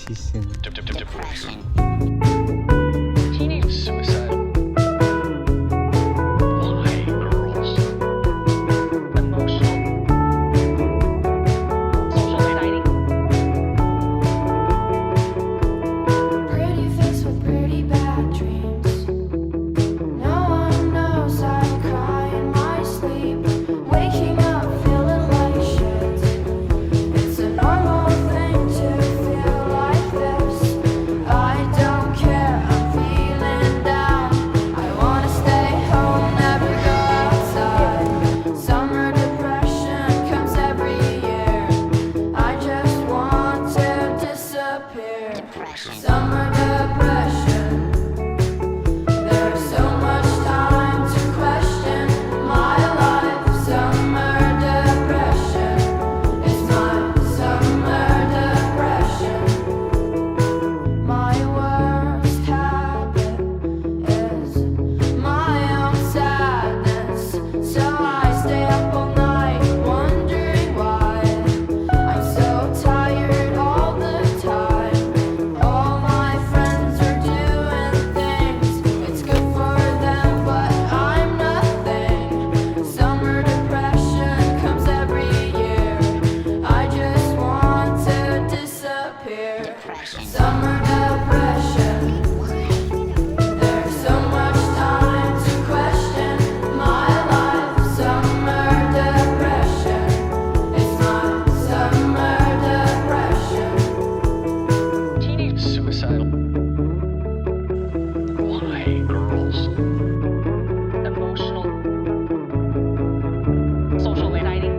期限。Teenage suicide. Why, girls? Emotional. Social anxiety. Pretty face with pretty bad dreams. No one knows I cry in my sleep. Waking up feeling like shit. It's a normal thing to feel like this. I don't care, I'm feeling down. I wanna stay home, never go outside. Summer depression comes every year. I just want to disappear. Summer depression. There's so much time to question my life. Summer depression is my summer depression. My worst habit is my own sadness. So I stay up all night wondering why. I'm so tired all the time. All my friends are doing things. It's good for them, but I'm nothing. Summer depression comes every year. I just want to disappear. Summer depression. There's so much time to question my life. Summer depression. It's my summer depression. Teenage suicidal. Why, girls? Emotional. Social anxiety.